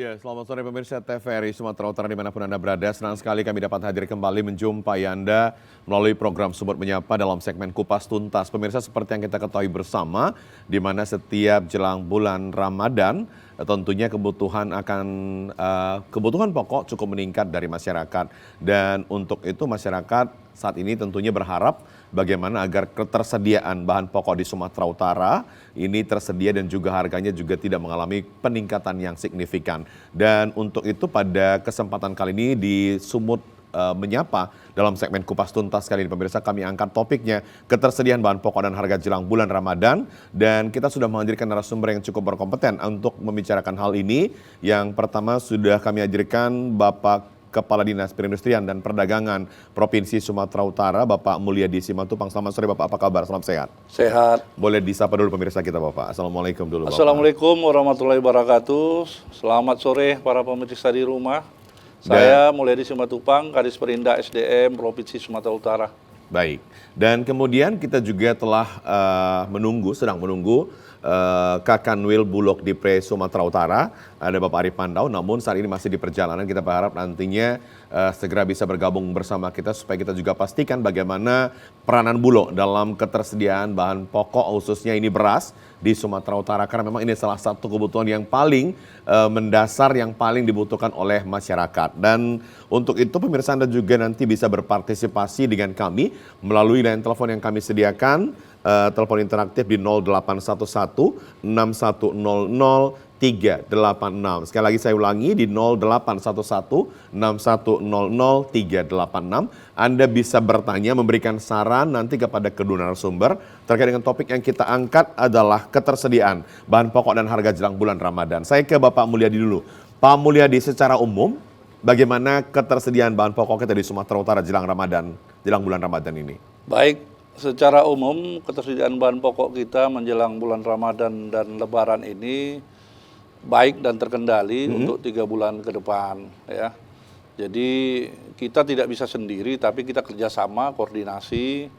Ya, selamat sore pemirsa TVRI Sumatera Utara dimanapun Anda berada. Senang sekali kami dapat hadir kembali menjumpai Anda melalui program Sumber Menyapa dalam segmen Kupas Tuntas. Pemirsa, seperti yang kita ketahui bersama, di mana setiap jelang bulan Ramadan, tentunya kebutuhan pokok cukup meningkat dari masyarakat. Dan untuk itu masyarakat saat ini tentunya berharap bagaimana agar ketersediaan bahan pokok di Sumatera Utara ini tersedia dan juga harganya juga tidak mengalami peningkatan yang signifikan. Dan untuk itu pada kesempatan kali ini di Sumut Menyapa dalam segmen Kupas Tuntas kali ini pemirsa, kami angkat topiknya ketersediaan bahan pokok dan harga jelang bulan Ramadan, dan kita sudah menghadirkan narasumber yang cukup berkompeten untuk membicarakan hal ini. Yang pertama sudah kami hadirkan Bapak Kepala Dinas Perindustrian dan Perdagangan Provinsi Sumatera Utara, Bapak Mulyadi Simatupang. Selamat sore Bapak, apa kabar? Salam sehat. Sehat. Boleh disapa dulu pemirsa kita Bapak. Assalamualaikum dulu Bapak. Assalamualaikum warahmatullahi wabarakatuh. Selamat sore para pemirsa di rumah. Saya Mulyadi Simatupang, Kadis Perindah SDM Provinsi Sumatera Utara. Baik. Dan kemudian kita juga telah sedang menunggu Kakanwil Bulog di Pre Sumatera Utara, ada Bapak Arif Pandau, namun saat ini masih di perjalanan. Kita berharap nantinya segera bisa bergabung bersama kita supaya kita juga pastikan bagaimana peranan Bulog dalam ketersediaan bahan pokok khususnya ini beras di Sumatera Utara, karena memang ini salah satu kebutuhan yang paling mendasar, yang paling dibutuhkan oleh masyarakat. Dan untuk itu pemirsa Anda juga nanti bisa berpartisipasi dengan kami melalui line telepon yang kami sediakan, telepon interaktif di 0811 6100 386. Sekali lagi saya ulangi di 0811 6100 386. Anda bisa bertanya, memberikan saran nanti kepada kedua narasumber terkait dengan topik yang kita angkat adalah ketersediaan bahan pokok dan harga jelang bulan Ramadan. Saya ke Bapak Mulyadi dulu. Pak Mulyadi, secara umum bagaimana ketersediaan bahan pokok kita di Sumatera Utara jelang bulan Ramadan ini? Baik, secara umum ketersediaan bahan pokok kita menjelang bulan Ramadan dan Lebaran ini baik dan terkendali untuk 3 bulan ke depan, ya. Jadi kita tidak bisa sendiri, tapi kita kerjasama, koordinasi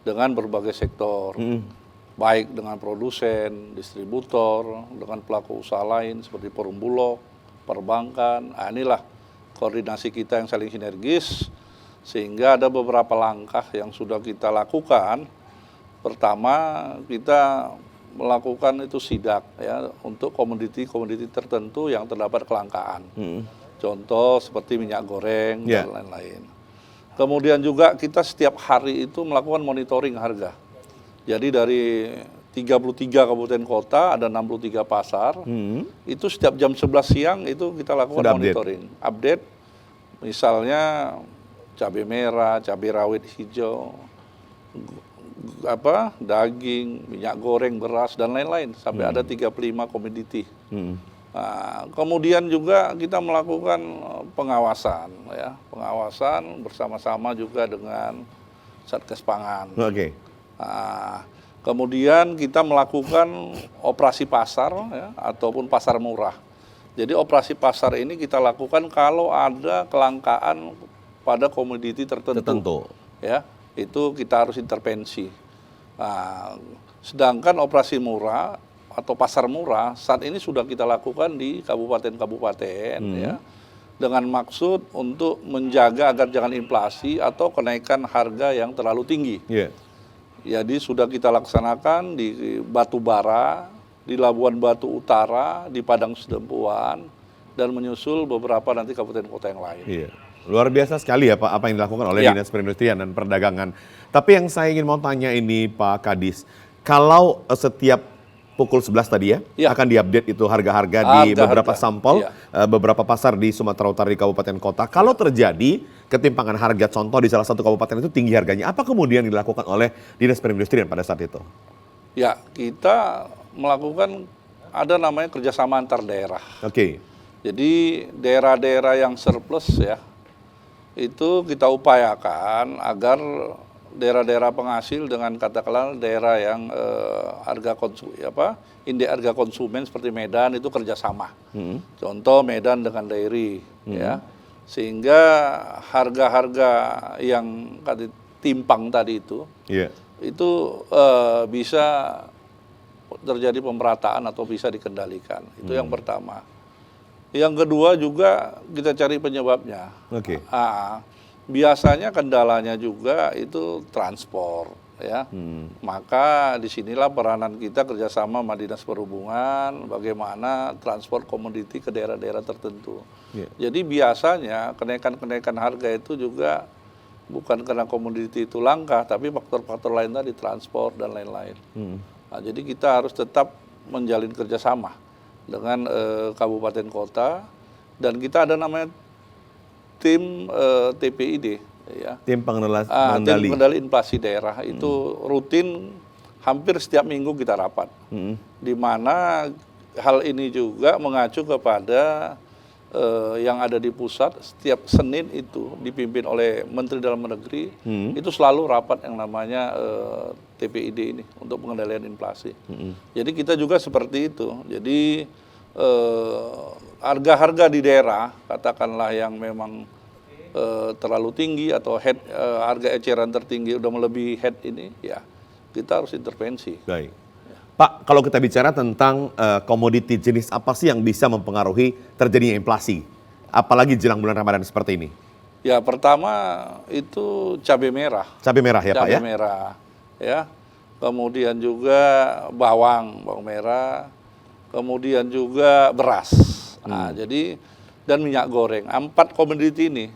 dengan berbagai sektor, baik dengan produsen, distributor, dengan pelaku usaha lain seperti Perum Bulog, perbankan. Nah, inilah koordinasi kita yang saling sinergis, sehingga ada beberapa langkah yang sudah kita lakukan. Pertama, kita melakukan itu sidak ya untuk komoditi-komoditi tertentu yang terdapat kelangkaan. Contoh seperti minyak goreng dan lain-lain. Kemudian juga kita setiap hari itu melakukan monitoring harga. Jadi dari 33 kabupaten kota ada 63 pasar. Itu setiap jam 11 siang itu kita lakukan monitoring. Update misalnya cabai merah, cabai rawit hijau, daging, minyak goreng, beras, dan lain-lain, sampai ada 35 komoditi. Nah, kemudian juga kita melakukan pengawasan, ya, pengawasan bersama-sama juga dengan Satgas Pangan. Nah, kemudian kita melakukan operasi pasar, ya, ataupun pasar murah. Jadi operasi pasar ini kita lakukan kalau ada kelangkaan pada komoditi tertentu. Ya. Itu kita harus intervensi. Nah, sedangkan operasi murah atau pasar murah saat ini sudah kita lakukan di kabupaten-kabupaten, ya, dengan maksud untuk menjaga agar jangan inflasi atau kenaikan harga yang terlalu tinggi. Jadi sudah kita laksanakan di Batubara, di Labuan Batu Utara, di Padang Sidempuan, dan menyusul beberapa nanti kabupaten kota yang lain. Luar biasa sekali ya Pak apa yang dilakukan oleh Dinas Perindustrian dan Perdagangan. Tapi yang saya ingin mau tanya ini Pak Kadis, kalau setiap pukul 11 tadi akan diupdate itu harga-harga di beberapa sampel, beberapa pasar di Sumatera Utara di kabupaten kota. Kalau terjadi ketimpangan harga, contoh di salah satu kabupaten itu tinggi harganya, apa kemudian dilakukan oleh Dinas Perindustrian pada saat itu? Ya, kita melakukan ada namanya kerjasama antar daerah. Jadi daerah-daerah yang surplus ya, itu kita upayakan agar daerah-daerah penghasil dengan katakanlah daerah yang indeks harga konsumen seperti Medan itu kerjasama. Contoh Medan dengan dairy, ya, sehingga harga-harga yang timpang tadi itu bisa terjadi pemerataan atau bisa dikendalikan. Itu yang pertama. Yang kedua juga kita cari penyebabnya. Oke. Biasanya kendalanya juga itu transport, ya. Maka disinilah peranan kita kerjasama sama Dinas Perhubungan, bagaimana transport komoditi ke daerah-daerah tertentu. Jadi biasanya kenaikan-kenaikan harga itu juga bukan karena komoditi itu langka, tapi faktor-faktor lain tadi, transport dan lain-lain. Nah, jadi kita harus tetap menjalin kerjasama dengan kabupaten kota, dan kita ada namanya tim TPID, ya. Tim Tim pengendali. pengendali inflasi daerah itu rutin hampir setiap minggu kita rapat, di mana hal ini juga mengacu kepada yang ada di pusat. Setiap Senin itu dipimpin oleh Menteri Dalam Negeri, itu selalu rapat yang namanya TPID ini untuk pengendalian inflasi. Jadi kita juga seperti itu. Jadi harga-harga di daerah, katakanlah yang memang terlalu tinggi atau harga eceran tertinggi udah melebihi head ini, ya kita harus intervensi. Baik. Pak, kalau kita bicara tentang komoditi jenis apa sih yang bisa mempengaruhi terjadinya inflasi, apalagi jelang bulan Ramadan seperti ini? Ya, pertama itu cabai merah. Cabai merah ya, Pak ya? Cabai merah, ya. Kemudian juga bawang merah. Kemudian juga beras. Nah, jadi dan minyak goreng. 4 komoditi ini.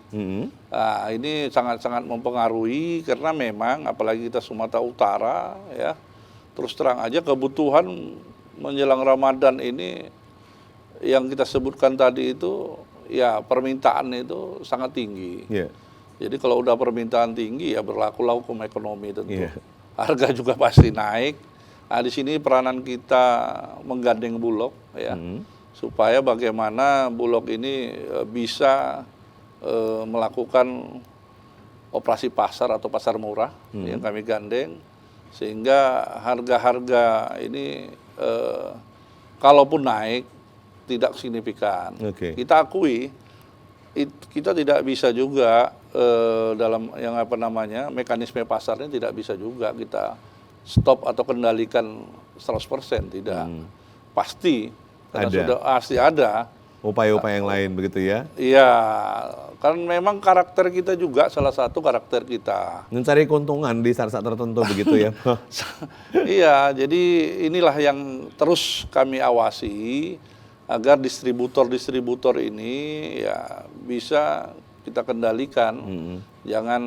Nah, ini sangat-sangat mempengaruhi karena memang apalagi kita Sumatera Utara, ya. Terus terang aja kebutuhan menjelang Ramadan ini yang kita sebutkan tadi itu, ya permintaan itu sangat tinggi. Jadi kalau udah permintaan tinggi, ya berlakulah hukum ekonomi tentu. Harga juga pasti naik. Nah, di sini peranan kita menggandeng Bulog, ya, supaya bagaimana Bulog ini bisa melakukan operasi pasar atau pasar murah yang kami gandeng, sehingga harga-harga ini kalaupun naik tidak signifikan. Kita akui kita tidak bisa juga dalam yang mekanisme pasarnya tidak bisa juga kita stop atau kendalikan 100%, tidak. Pasti ada upaya-upaya yang lain begitu ya? Iya, kan memang karakter kita juga, salah satu karakter kita mencari keuntungan di saat-saat tertentu begitu ya? Iya, jadi inilah yang terus kami awasi agar distributor-distributor ini ya bisa kita kendalikan. Jangan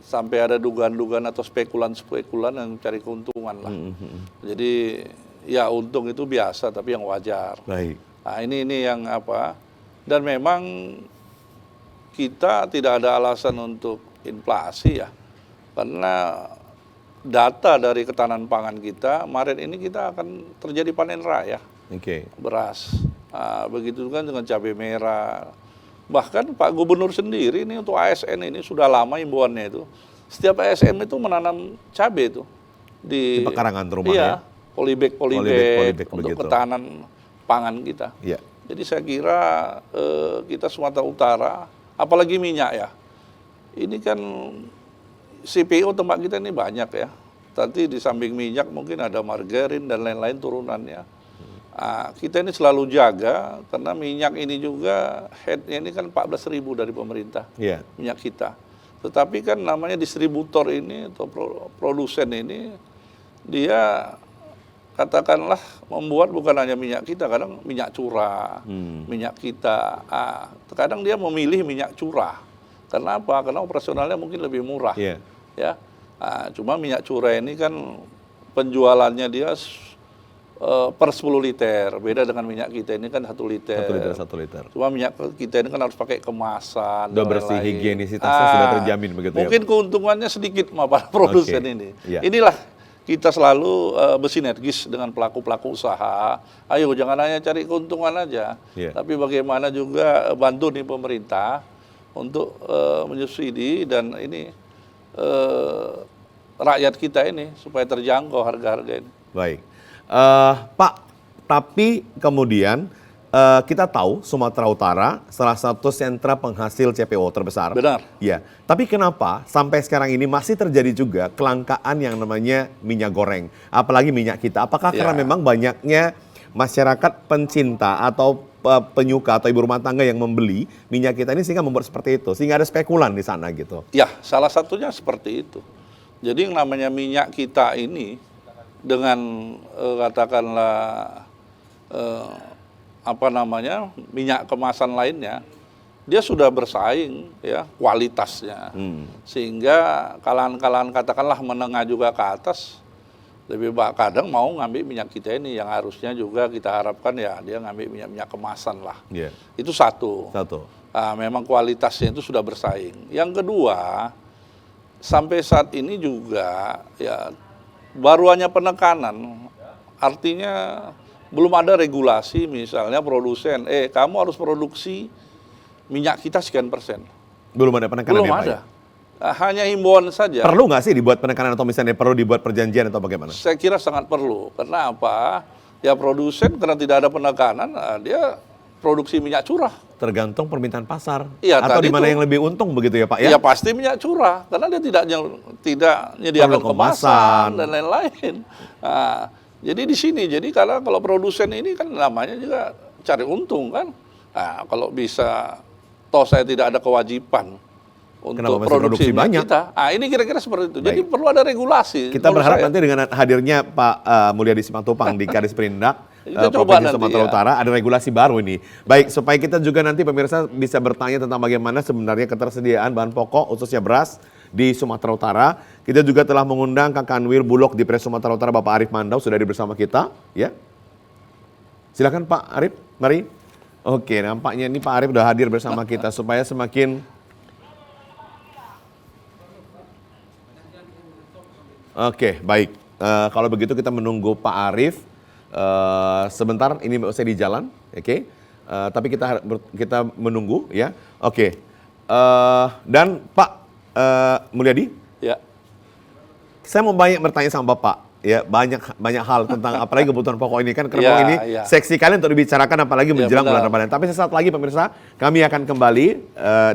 sampai ada dugaan-dugaan atau spekulan-spekulan yang cari keuntungan lah. Jadi ya untung itu biasa, tapi yang wajar. Baik. Nah, ini yang dan memang kita tidak ada alasan untuk inflasi ya, karena data dari ketahanan pangan kita, Maret ini kita akan terjadi panen raya. Beras. Nah, begitu kan dengan cabai merah. Bahkan Pak Gubernur sendiri ini untuk ASN ini sudah lama himbauannya itu. Setiap ASN itu menanam cabai itu di pekarangan rumah ya. Polybag untuk ketahanan pangan kita. Jadi saya kira kita Sumatera Utara, apalagi minyak ya. Ini kan CPO tempat kita ini banyak ya. Tadi di samping minyak mungkin ada margarin dan lain-lain turunannya. Nah, kita ini selalu jaga karena minyak ini juga headnya ini kan 14.000 dari pemerintah, minyak kita. Tetapi kan namanya distributor ini atau produsen ini, dia katakanlah membuat bukan hanya minyak kita, kadang minyak curah, minyak kita. Kadang dia memilih minyak curah. Karena apa? Karena operasionalnya mungkin lebih murah. Ya. Cuma minyak curah ini kan penjualannya dia per 10 liter. Beda dengan minyak kita ini kan 1 liter. 1 liter. Cuma minyak kita ini kan harus pakai kemasan. Udah bersih, higienisitasnya sudah terjamin begitu mungkin ya? Keuntungannya sedikit sama para produsen ini. Inilah kita selalu bersinergis dengan pelaku-pelaku usaha. Ayo jangan hanya cari keuntungan aja. Tapi bagaimana juga bantu nih pemerintah untuk menyubsidi dan ini rakyat kita ini supaya terjangkau harga-harga ini. Baik. Pak, tapi kemudian kita tahu Sumatera Utara salah satu sentra penghasil CPO terbesar. Benar. Ya, tapi kenapa sampai sekarang ini masih terjadi juga kelangkaan yang namanya minyak goreng, apalagi minyak kita? Apakah karena memang banyaknya masyarakat pencinta atau penyuka atau ibu rumah tangga yang membeli minyak kita ini sehingga membuat seperti itu, sehingga ada spekulan di sana gitu. Ya, salah satunya seperti itu. Jadi yang namanya minyak kita ini dengan katakanlah minyak kemasan lainnya, dia sudah bersaing ya kualitasnya, sehingga kalangan-kalangan katakanlah menengah juga ke atas lebih kadang mau ngambil minyak kita ini, yang harusnya juga kita harapkan ya dia ngambil minyak kemasan lah. Yeah. Itu satu. Nah, memang kualitasnya itu sudah bersaing. Yang kedua, sampai saat ini juga ya baru hanya penekanan, artinya belum ada regulasi misalnya produsen, kamu harus produksi minyak kita sekian %. Belum ada penekanan Belum ya, Pak, ada. ya? Hanya himbauan saja. Perlu nggak sih dibuat penekanan atau misalnya perlu dibuat perjanjian atau bagaimana? Saya kira sangat perlu. Karena apa? Ya produsen karena tidak ada penekanan, dia produksi minyak curah. Tergantung permintaan pasar. Iya, atau di mana itu yang lebih untung begitu ya Pak ya? Ya pasti minyak curah, karena dia tidak menyediakan Perlu kemasan dan lain-lain. Nah, jadi di sini, kalau produsen ini kan namanya juga cari untung kan. Nah, kalau bisa, toh saya tidak ada kewajiban untuk produksi banyak kita. Ini kira-kira seperti itu. Jadi perlu ada regulasi. Kita berharap nanti dengan hadirnya Pak Mulyadi Simatupang di Kadis Perindak Provinsi Sumatera Utara ada regulasi baru ini. Baik, supaya kita juga nanti pemirsa bisa bertanya tentang bagaimana sebenarnya ketersediaan bahan pokok khususnya beras di Sumatera Utara. Kita juga telah mengundang Kak Kanwil Bulog di Pres Sumatera Utara, Bapak Arif Mandau sudah hadir bersama kita, ya. Silakan Pak Arif, mari. Oke, nampaknya ini Pak Arif sudah hadir bersama kita supaya semakin Oke, baik. Kalau begitu kita menunggu Pak Arif sebentar. Ini saya di jalan, oke. Tapi kita menunggu, ya. Oke. Dan Pak Mulyadi, ya. Saya mau bertanya sama Bapak, ya, banyak hal tentang apalagi kebutuhan pokok ini kan karena ini seksi kalian untuk dibicarakan apalagi menjelang bulan Ramadan. Tapi sesaat lagi pemirsa, kami akan kembali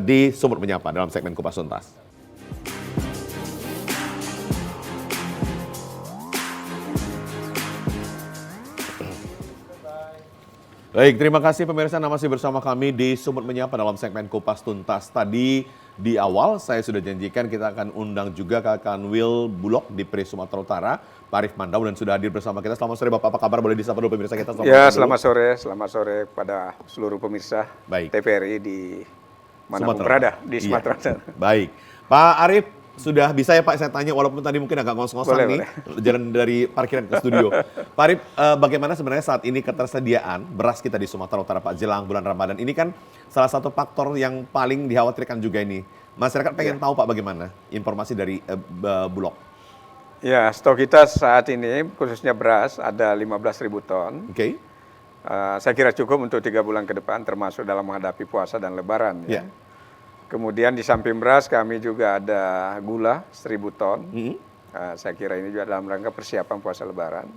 di Sumut Menyapa dalam segmen Kupas Tuntas. Baik, terima kasih pemirsa, masih bersama kami di Sumut Menyapa dalam segmen Kupas Tuntas. Tadi di awal saya sudah janjikan kita akan undang juga Kak Kanwil Bulog di Pres Sumatera Utara, Pak Arif Mandau, dan sudah hadir bersama kita. Selamat sore Bapak, apa kabar? Boleh disapa dulu pemirsa kita? Selamat sore pada seluruh pemirsa TVRI di mana pun berada di Sumatera Utara. Baik, Pak Arif, sudah bisa ya Pak saya tanya, walaupun tadi mungkin agak ngos-ngosan nih, jalan dari parkiran ke studio. Pak Arif, bagaimana sebenarnya saat ini ketersediaan beras kita di Sumatera Utara Pak, jelang bulan Ramadan? Ini kan salah satu faktor yang paling dikhawatirkan juga ini. Masyarakat pengen tahu Pak bagaimana informasi dari Bulog. Ya, stok kita saat ini khususnya beras ada 15.000 ton. Oke. Saya kira cukup untuk 3 bulan ke depan, termasuk dalam menghadapi puasa dan lebaran. Ya. Kemudian di samping beras kami juga ada gula 1.000 ton. Saya kira ini juga dalam rangka persiapan puasa lebaran.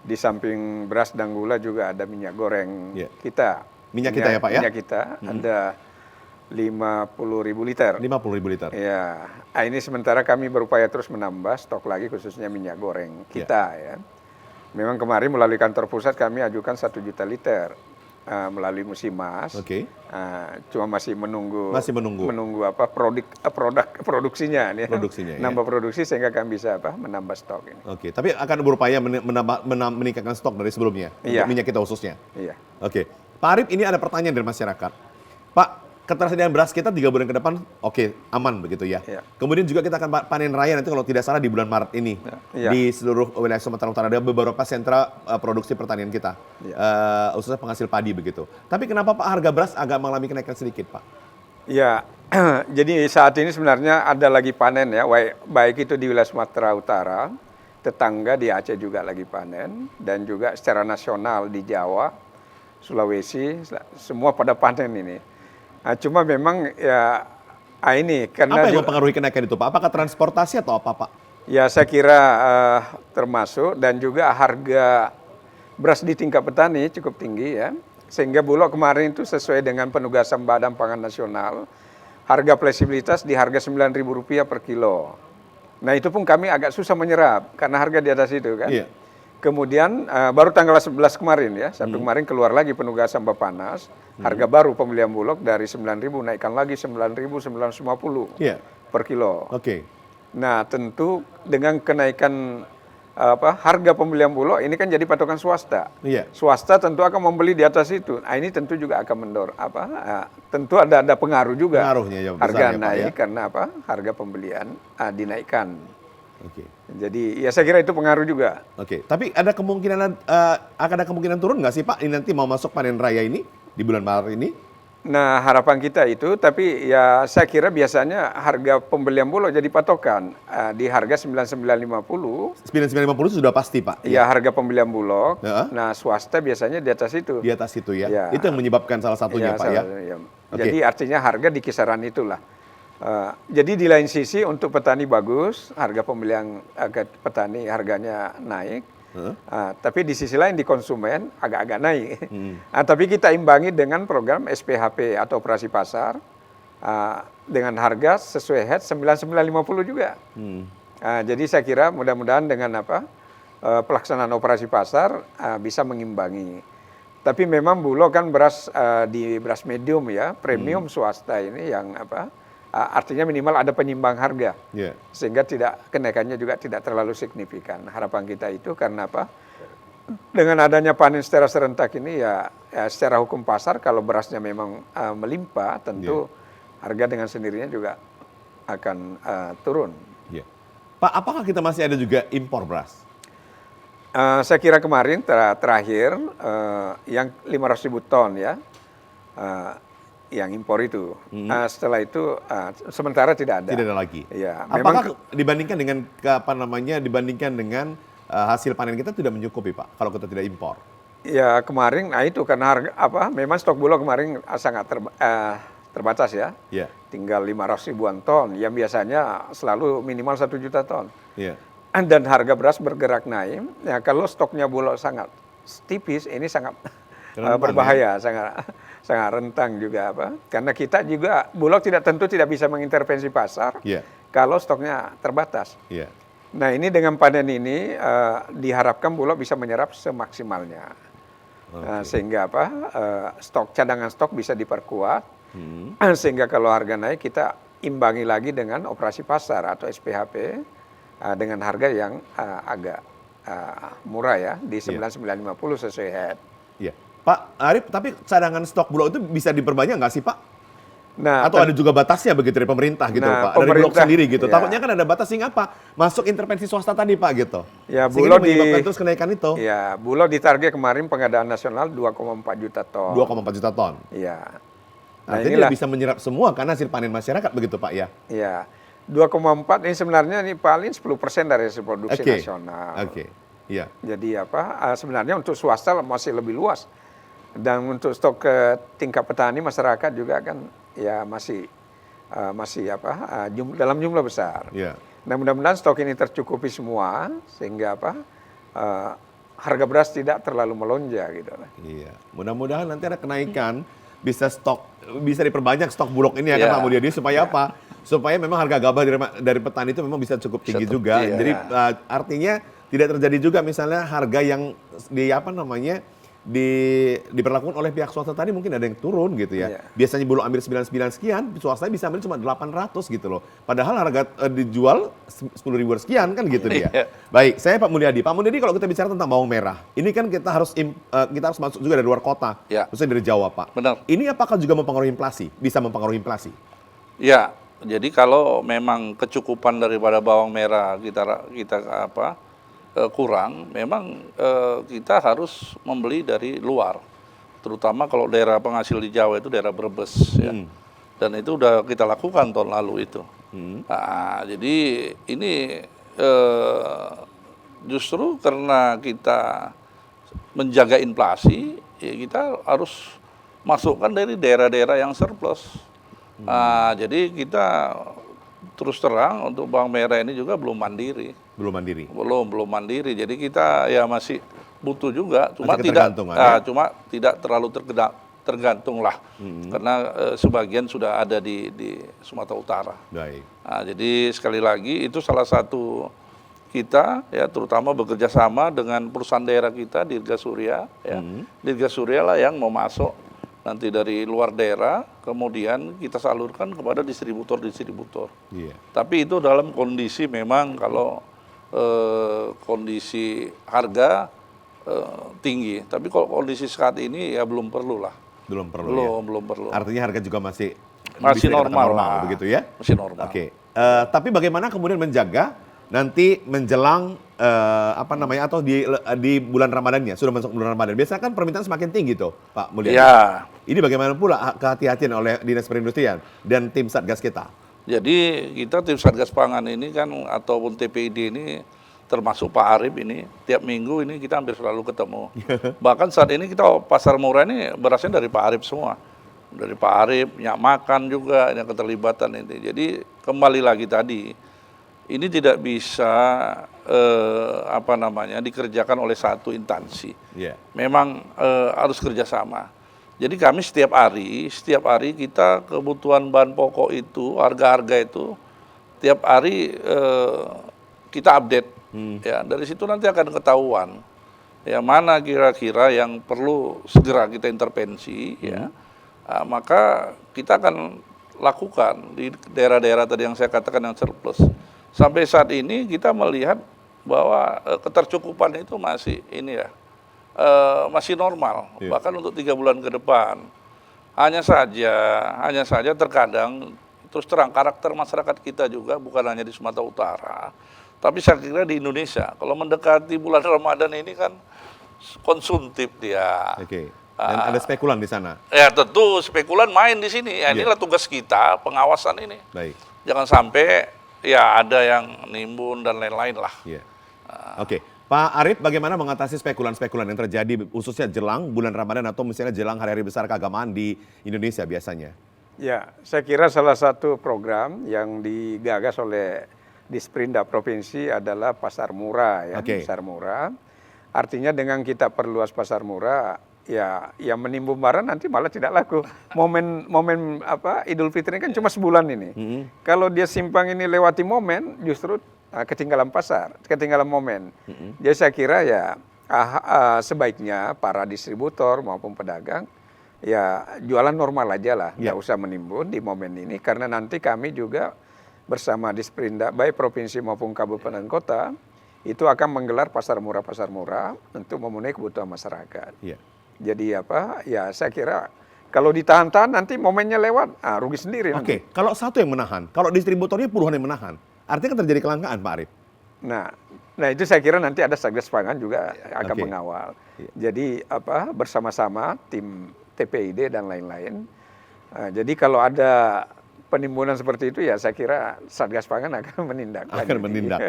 Di samping beras dan gula juga ada minyak goreng kita. Minyak kita ya Pak ya? Minyak kita ada 50.000 liter. 50.000 liter. Ya, ini sementara kami berupaya terus menambah stok lagi khususnya minyak goreng kita ya. Memang kemarin melalui kantor pusat kami ajukan 1 juta liter. Melalui Musimas, cuma masih menunggu apa produksinya, nambah produksi sehingga kami bisa menambah stok ini. Oke, tapi akan berupaya meningkatkan stok dari sebelumnya untuk minyak kita khususnya. Iya. Oke, Pak Arif, ini ada pertanyaan dari masyarakat. Pak, ketersediaan beras kita 3 bulan ke depan, aman begitu ya. Kemudian juga kita akan panen raya nanti kalau tidak salah di bulan Maret ini di seluruh wilayah Sumatera Utara ada beberapa sentra produksi pertanian kita, khususnya penghasil padi begitu. Tapi kenapa Pak harga beras agak mengalami kenaikan sedikit Pak? Ya, jadi saat ini sebenarnya ada lagi panen ya, baik itu di wilayah Sumatera Utara, tetangga di Aceh juga lagi panen, dan juga secara nasional di Jawa, Sulawesi, semua pada panen ini. Cuma memang ya ini karena apa yang mempengaruhi kenaikan itu Pak? Apakah transportasi atau apa Pak? Ya saya kira termasuk, dan juga harga beras di tingkat petani cukup tinggi ya. Sehingga Bulog kemarin itu sesuai dengan penugasan Badan Pangan Nasional, harga fleksibilitas di harga Rp9.000 per kilo. Nah itu pun kami agak susah menyerap karena harga di atas itu kan. Kemudian baru tanggal 11 kemarin ya, Sabtu kemarin keluar lagi penugasan Bappenas, harga baru pembelian Bulog dari 9.000 naikkan lagi 9.950 Iya. per kilo. Oke. Nah, tentu dengan kenaikan harga pembelian Bulog ini kan jadi patokan swasta. Iya. Swasta tentu akan membeli di atas itu. Nah, ini tentu juga akan mendorong tentu ada pengaruh juga. Pengaruhnya ya besar Harga ya, Pak, naik ya? karena Harga pembelian dinaikkan. Oke. Jadi ya saya kira itu pengaruh juga. Oke. Tapi ada kemungkinan akan ada kemungkinan turun nggak sih Pak? Ini nanti mau masuk panen raya ini di bulan Maret ini? Nah, harapan kita itu, tapi ya saya kira biasanya harga pembelian Bulog jadi patokan di harga 99.50. 9.950 sudah pasti Pak. Ya, harga pembelian Bulog. Ya. Nah, swasta biasanya di atas itu. Di atas itu ya. Ya. Itu yang menyebabkan salah satunya Pak ya. Oke. Jadi artinya harga di kisaran itulah. Jadi di lain sisi untuk petani bagus, harga pembelian petani harganya naik. Tapi di sisi lain di konsumen agak-agak naik. Tapi kita imbangi dengan program SPHP atau operasi pasar dengan harga sesuai head 9950 juga. Jadi saya kira mudah-mudahan dengan pelaksanaan operasi pasar bisa mengimbangi. Tapi memang Bulog kan beras di beras medium ya, premium swasta ini yang artinya minimal ada penyimbang harga, sehingga kenaikannya juga tidak terlalu signifikan. Harapan kita itu karena dengan adanya panen secara serentak ini ya secara hukum pasar kalau berasnya memang melimpah, tentu harga dengan sendirinya juga akan turun. Pak, apakah kita masih ada juga impor beras? Saya kira kemarin terakhir yang 500.000 ton ya. Yang impor itu. Setelah itu sementara tidak ada. Tidak ada lagi. Ya, apakah dibandingkan dengan dibandingkan dengan hasil panen kita tidak mencukupi Pak kalau kita tidak impor? Ya kemarin, itu karena harga memang stok Bulog kemarin sangat terbatas ya. Yeah. Tinggal 500 ribuan ton, yang biasanya selalu minimal 1 juta ton. Yeah. Dan harga beras bergerak naik. Ya kalau stoknya Bulog sangat tipis, ini sangat berbahaya, sangat rentang juga karena kita juga Bulog tentu tidak bisa mengintervensi pasar kalau stoknya terbatas. Nah ini dengan panen ini diharapkan Bulog bisa menyerap semaksimalnya, sehingga cadangan stok bisa diperkuat, sehingga kalau harga naik kita imbangi lagi dengan operasi pasar atau SPHP dengan harga yang agak murah ya di 9950 sesuai head. Pak Arief, tapi cadangan stok Bulog itu bisa diperbanyak nggak sih Pak? Nah, atau ada juga batasnya begitu dari pemerintah gitu Pak, dari Bulog sendiri gitu. Takutnya kan ada batasnya apa? Masuk intervensi swasta tadi Pak gitu. Ya, Bulog menyebabkan terus kenaikan itu. Ya, Bulog ditarget kemarin pengadaan nasional 2,4 juta ton. 2,4 juta ton. Iya. Nah, inilah bisa menyerap semua karena hasil panen masyarakat begitu Pak ya. Iya. 2,4 ini sebenarnya paling 10% dari hasil produksi nasional. Iya. Jadi sebenarnya untuk swasta masih lebih luas. Dan untuk stok ke tingkat petani masyarakat juga kan ya masih dalam jumlah besar. Nah mudah-mudahan stok ini tercukupi semua sehingga harga beras tidak terlalu melonjak gitu. Iya. Mudah-mudahan nanti ada kenaikan bisa diperbanyak stok Bulog ini ya kan Pak Mulyadi supaya apa? Supaya memang harga gabah dari petani itu memang bisa cukup tinggi juga. Jadi artinya tidak terjadi juga misalnya harga yang diperlakukan oleh pihak swasta tadi mungkin ada yang turun gitu ya. Biasanya Bulog ambil 99 sekian, swasta bisa ambil cuma 800 gitu loh. Padahal harga dijual 10.000 sekian kan gitu dia. Baik, saya Pak Mulyadi. Pak Mulyadi, kalau kita bicara tentang bawang merah, ini kan kita harus masuk juga dari luar kota, khususnya dari Jawa Pak. Benar. Ini apakah juga mempengaruhi inflasi? Bisa mempengaruhi inflasi? Ya, jadi kalau memang kecukupan daripada bawang merah kita kurang, memang kita harus membeli dari luar, terutama kalau daerah penghasil di Jawa itu daerah Brebes ya, dan itu udah kita lakukan tahun lalu itu. Nah, jadi ini justru karena kita menjaga inflasi, ya kita harus masukkan dari daerah-daerah yang surplus. Nah, jadi kita terus terang untuk bawang merah ini juga belum mandiri. Belum mandiri. Jadi kita ya masih butuh juga, cuma tidak terlalu tergantung lah, karena sebagian sudah ada di Sumatera Utara. Nah, jadi sekali lagi itu salah satu kita ya terutama bekerja sama dengan perusahaan daerah kita Dirgasurya ya. Dirgasurya lah yang mau masuk nanti dari luar daerah, kemudian kita salurkan kepada distributor-distributor. Tapi itu dalam kondisi memang kalau kondisi harga tinggi. Tapi kalau kondisi saat ini ya belum perlu lah. Belum perlu. Belum perlu. Artinya harga juga masih normal begitu ya? Masih normal. Oke. Tapi bagaimana kemudian menjaga nanti menjelang atau di bulan Ramadannya, sudah masuk bulan Ramadan. Biasanya kan permintaan semakin tinggi tuh, Pak Mulyadi. Ya. Ini bagaimana pula kehati-hatian oleh Dinas Perindustrian dan tim Satgas kita? Jadi kita tim Satgas Pangan ini kan ataupun TPID ini termasuk Pak Arif ini tiap minggu ini kita hampir selalu ketemu. Bahkan saat ini kita pasar murah ini berasnya dari Pak Arif semua. Dari Pak Arif, Nyak Makan juga yang keterlibatan ini. Jadi kembali lagi tadi, ini tidak bisa dikerjakan oleh satu instansi. Memang harus kerjasama. Jadi kami setiap hari kita kebutuhan bahan pokok itu, harga-harga itu tiap hari kita update. Ya, dari situ nanti akan ketahuan ya mana kira-kira yang perlu segera kita intervensi ya. Maka kita akan lakukan di daerah-daerah tadi yang saya katakan yang surplus. Sampai saat ini kita melihat bahwa ketercukupan itu masih masih normal, bahkan untuk 3 bulan ke depan. Hanya saja terkadang terus terang karakter masyarakat kita juga bukan hanya di Sumatera Utara, tapi saya kira di Indonesia kalau mendekati bulan Ramadan ini kan konsumtif dia. Dan ada spekulan di sana. Ya tentu spekulan main di sini. Ya, inilah tugas kita pengawasan ini. Baik. Jangan sampai ya ada yang nimbun dan lain-lain lah. Oke. Pak Arif, bagaimana mengatasi spekulan-spekulan yang terjadi khususnya jelang bulan Ramadan atau misalnya jelang hari-hari besar keagamaan di Indonesia biasanya? Ya, saya kira salah satu program yang digagas oleh Disperindak Provinsi adalah pasar murah ya, pasar murah. Artinya dengan kita perluas pasar murah, ya yang menimbun barang nanti malah tidak laku. Momen Idul Fitri kan cuma sebulan ini. Kalau dia simpang ini lewati momen, justru ketinggalan pasar, ketinggalan momen. Jadi saya kira ya sebaiknya para distributor maupun pedagang ya jualan normal aja lah, nggak usah menimbun di momen ini karena nanti kami juga bersama Disperindak baik provinsi maupun kabupaten kota itu akan menggelar pasar murah untuk memenuhi kebutuhan masyarakat. Jadi ya saya kira kalau ditahan-tahan nanti momennya lewat, rugi sendiri. Oke, kalau satu yang menahan, kalau distributornya puluhan yang menahan, artinya kan terjadi kelangkaan, Pak Arif. Nah itu saya kira nanti ada Satgas Pangan juga akan mengawal. Jadi bersama-sama tim TPID dan lain-lain. Jadi kalau ada penimbunan seperti itu ya saya kira Satgas Pangan akan menindak.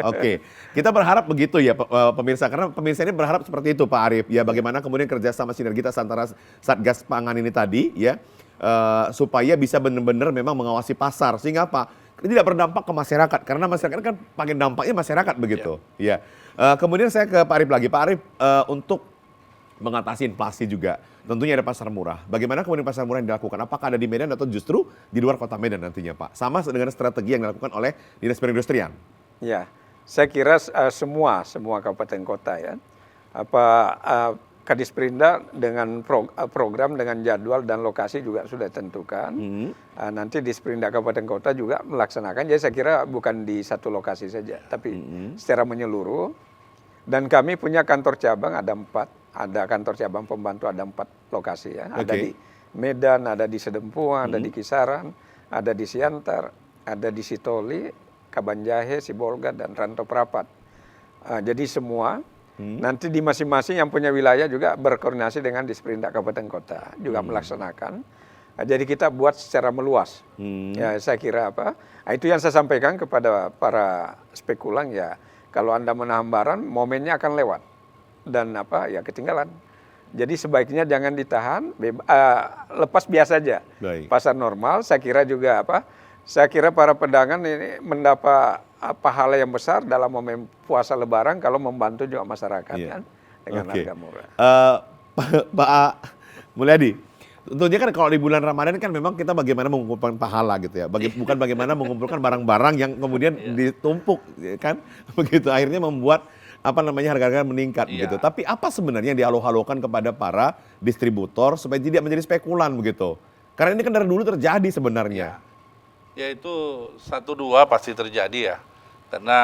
Oke. Kita berharap begitu ya pemirsa, karena pemirsa ini berharap seperti itu Pak Arif. Ya bagaimana kemudian kerjasama sinergitas antara Satgas Pangan ini tadi ya supaya bisa benar-benar memang mengawasi pasar sehingga apa? Tidak berdampak ke masyarakat karena masyarakat kan paling dampaknya masyarakat begitu. Kemudian saya ke Pak Arif lagi. Pak Arif untuk mengatasi inflasi juga tentunya ada pasar murah. Bagaimana kemudian pasar murah yang dilakukan? Apakah ada di Medan atau justru di luar kota Medan nantinya Pak? Sama dengan strategi yang dilakukan oleh Dinas Perindustrian. Ya, saya kira semua kabupaten kota ya. Kadisperindak dengan program dengan jadwal dan lokasi juga sudah tentukan. Nanti Disperindak kabupaten kota juga melaksanakan. Jadi saya kira bukan di satu lokasi saja, tapi secara menyeluruh. Dan kami punya kantor cabang ada 4. Ada kantor cabang pembantu ada 4 lokasi ya. Ada di Medan, ada di Sedempuan, ada di Kisaran, ada di Siantar, ada di Sitoli, Kabanjahe, Sibolga dan Rantau Prapat. Jadi semua nanti di masing-masing yang punya wilayah juga berkoordinasi dengan Disperindak kabupaten kota juga melaksanakan. Jadi kita buat secara meluas. Ya saya kira itu yang saya sampaikan kepada para spekulan ya. Kalau Anda menahan barang, momennya akan lewat dan ya ketinggalan. Jadi sebaiknya jangan ditahan, lepas biasa aja. Pasar normal, saya kira juga saya kira para pedagang ini mendapat pahala yang besar dalam momen puasa Lebaran kalau membantu juga masyarakat kan dengan harga murah. Pak Mulyadi, Tentunya kan kalau di bulan Ramadan kan memang kita bagaimana mengumpulkan pahala gitu ya. Bukan bagaimana mengumpulkan barang-barang yang kemudian ditumpuk ya kan. Begitu akhirnya membuat harga-harga meningkat begitu. Tapi apa sebenarnya yang dihalu-halukan kepada para distributor supaya tidak menjadi spekulan begitu? Karena ini kan dari dulu terjadi sebenarnya. Ya itu 1-2 pasti terjadi ya. Karena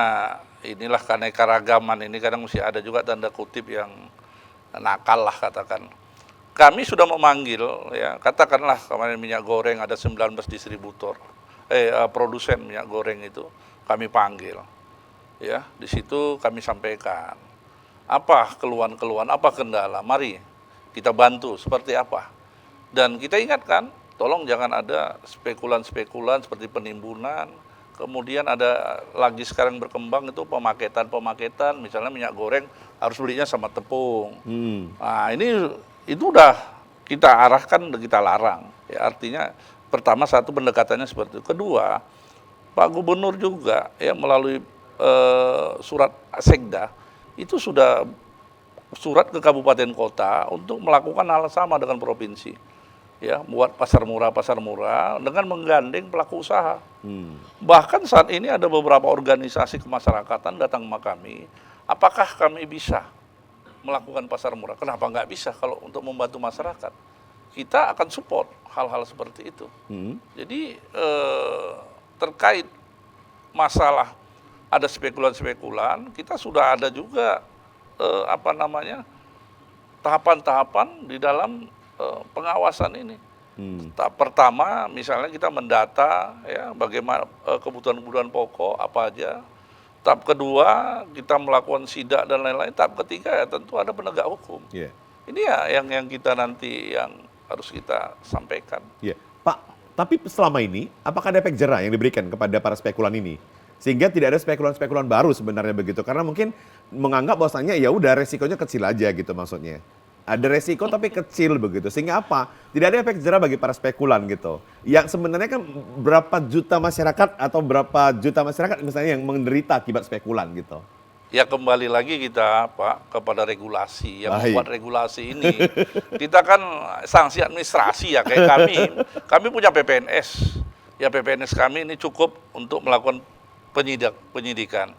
inilah keanekaragaman ini kadang mesti ada juga tanda kutip yang nakal lah katakan. Kami sudah memanggil ya, katakanlah kemarin minyak goreng ada 19 distributor, produsen minyak goreng itu kami panggil. Ya, di situ kami sampaikan apa keluhan-keluhan, apa kendala, mari kita bantu seperti apa. Dan kita ingatkan, tolong jangan ada spekulan-spekulan seperti penimbunan. Kemudian ada lagi sekarang berkembang itu pemaketan, misalnya minyak goreng harus belinya sama tepung. Nah itu udah kita arahkan, udah kita larang. Ya, artinya pertama satu pendekatannya seperti itu. Kedua, Pak Gubernur juga ya melalui surat Sekda itu sudah surat ke kabupaten kota untuk melakukan hal sama dengan provinsi. Ya, buat pasar murah dengan menggandeng pelaku usaha. Bahkan saat ini ada beberapa organisasi kemasyarakatan datang ke kami, apakah kami bisa melakukan pasar murah? Kenapa nggak bisa kalau untuk membantu masyarakat? Kita akan support hal-hal seperti itu. Jadi terkait masalah ada spekulan-spekulan, kita sudah ada juga tahapan-tahapan di dalam pengawasan ini. Tahap pertama misalnya kita mendata ya bagaimana kebutuhan-kebutuhan pokok apa aja. Tahap kedua kita melakukan sidak dan lain-lain. Tahap ketiga ya tentu ada penegak hukum. Ini ya yang kita nanti yang harus kita sampaikan. Pak, tapi selama ini apakah ada efek jera yang diberikan kepada para spekulan ini? Sehingga tidak ada spekulan-spekulan baru sebenarnya begitu. Karena mungkin menganggap bahwasanya ya udah resikonya kecil aja gitu maksudnya. Ada resiko tapi kecil begitu. Sehingga apa? Tidak ada efek jera bagi para spekulan gitu. Yang sebenarnya kan berapa juta masyarakat atau berapa juta masyarakat misalnya yang menderita akibat spekulan gitu. Ya kembali lagi kita Pak kepada regulasi. Yang membuat regulasi ini. Kita kan sanksi administrasi ya kayak kami. Kami punya PPNS. Ya PPNS kami ini cukup untuk melakukan penyidikan.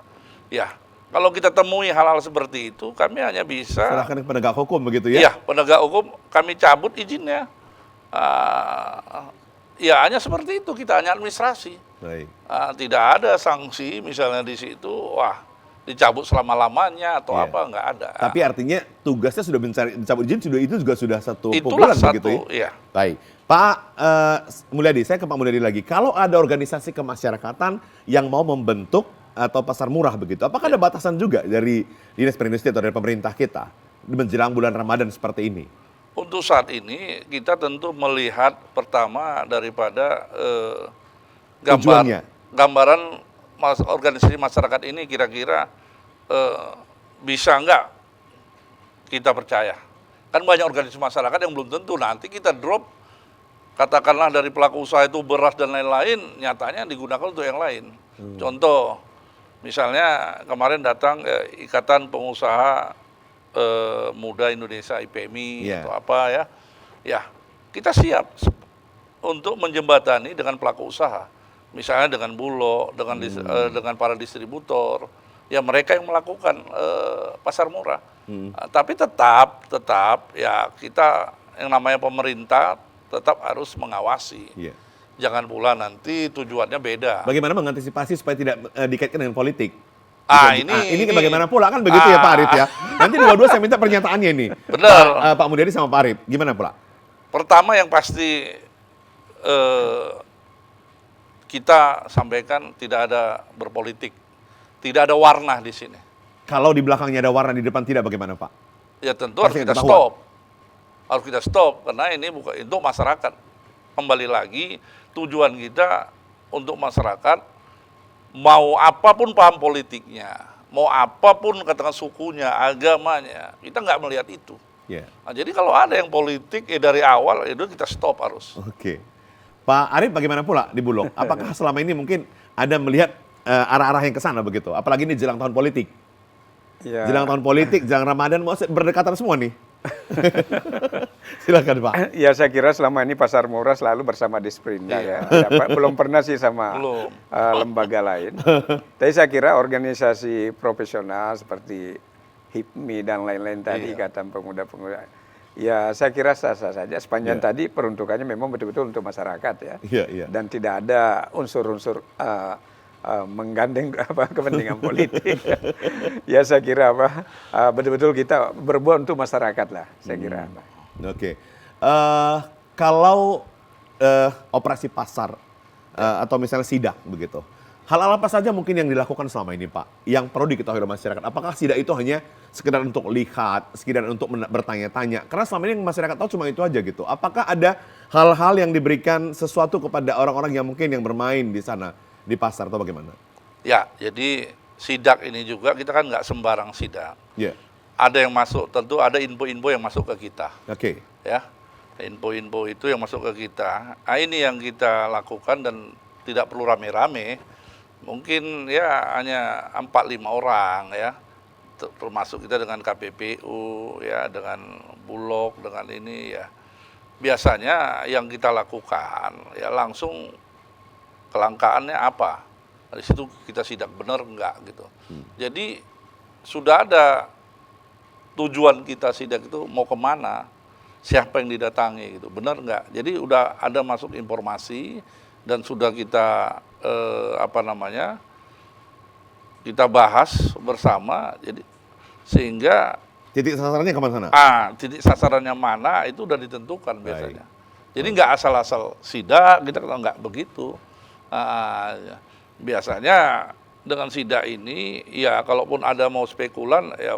Ya, kalau kita temui hal-hal seperti itu, kami hanya bisa serahkan ke penegak hukum begitu ya? Iya, penegak hukum kami cabut izinnya. Ya hanya seperti itu, kita hanya administrasi. Tidak ada sanksi misalnya di situ, wah dicabut selama-lamanya atau apa, nggak ada. Tapi artinya tugasnya sudah mencabut izin, itu juga sudah satu pukulan begitu ya? Iya. Baik. Pak Mulyadi, saya ke Pak Mulyadi lagi. Kalau ada organisasi kemasyarakatan yang mau membentuk atau pasar murah begitu, apakah ada batasan juga dari Dinas Perindustrian atau dari pemerintah kita menjelang bulan Ramadan seperti ini? Untuk saat ini kita tentu melihat pertama daripada gambaran organisasi masyarakat ini kira-kira bisa enggak kita percaya. Kan banyak organisasi masyarakat yang belum tentu, nanti kita drop katakanlah dari pelaku usaha itu beras dan lain-lain, nyatanya digunakan untuk yang lain. Contoh, misalnya kemarin datang Ikatan Pengusaha Muda Indonesia IPMI atau apa ya. Ya, kita siap untuk menjembatani dengan pelaku usaha. Misalnya dengan Bulog, dengan para distributor, ya mereka yang melakukan pasar murah. Tapi tetap ya kita yang namanya pemerintah tetap harus mengawasi. Jangan pula nanti tujuannya beda. Bagaimana mengantisipasi supaya tidak dikaitkan dengan politik? Ini bagaimana pula kan begitu ya Pak Arif ya. Nanti dua-dua saya minta pernyataannya ini. Benar. Pak Mulyadi sama Pak Arif, gimana pula? Pertama yang pasti kita sampaikan tidak ada berpolitik, tidak ada warna di sini. Kalau di belakangnya ada warna, di depan tidak, bagaimana Pak? Ya tentu harus kita stop. Harus kita stop karena ini bukan untuk masyarakat. Kembali lagi tujuan kita untuk masyarakat, mau apapun paham politiknya, mau apapun katakan sukunya, agamanya, kita nggak melihat itu. Nah, jadi kalau ada yang politik dari awal itu kita stop harus. Oke. Pak Arif bagaimana pula di Bulog? Apakah selama ini mungkin ada melihat arah-arah yang ke sana begitu? Apalagi ini jelang tahun politik. Jelang tahun politik, jelang Ramadan, mau berdekatan semua nih. Silakan Pak. Ya saya kira selama ini pasar murah selalu bersama Disperindak ya. Belum pernah sih sama lembaga lain. Tapi saya kira organisasi profesional seperti HIPMI dan lain-lain tadi, Ikatan Pemuda-Pemuda, ya saya kira sah-sah saja sepanjang tadi peruntukannya memang betul-betul untuk masyarakat ya. Dan tidak ada unsur-unsur menggandeng kepentingan politik. Ya saya kira betul-betul kita berbuat untuk masyarakat lah, saya kira. Oke. Kalau operasi pasar atau misalnya sidak begitu, hal apa saja mungkin yang dilakukan selama ini Pak, yang perlu diketahui oleh masyarakat? Apakah sidak itu hanya sekedar untuk lihat, sekedar untuk bertanya-tanya? Karena selama ini masyarakat tahu cuma itu aja gitu. Apakah ada hal-hal yang diberikan sesuatu kepada orang-orang yang mungkin yang bermain di sana, di pasar atau bagaimana? Ya, jadi sidak ini juga kita kan nggak sembarang sidak. Ada yang masuk, tentu ada info-info yang masuk ke kita. Oke. Ya, info-info itu yang masuk ke kita. Nah, ini yang kita lakukan dan tidak perlu rame-rame. Mungkin ya hanya 4-5 orang ya. Termasuk kita dengan KPPU ya, dengan Bulog, dengan ini ya. Biasanya yang kita lakukan ya langsung kelangkaannya apa. Dari situ kita sidak benar enggak gitu. Jadi sudah ada tujuan kita sidak itu mau kemana, siapa yang didatangi gitu, benar enggak? Jadi udah ada masuk informasi dan sudah kita kita bahas bersama, jadi sehingga titik sasarannya kemana sana? Titik sasarannya mana itu udah ditentukan biasanya. Jadi nggak asal-asal sidak, kita kalau nggak begitu. Biasanya dengan sidak ini, ya kalaupun ada mau spekulan, ya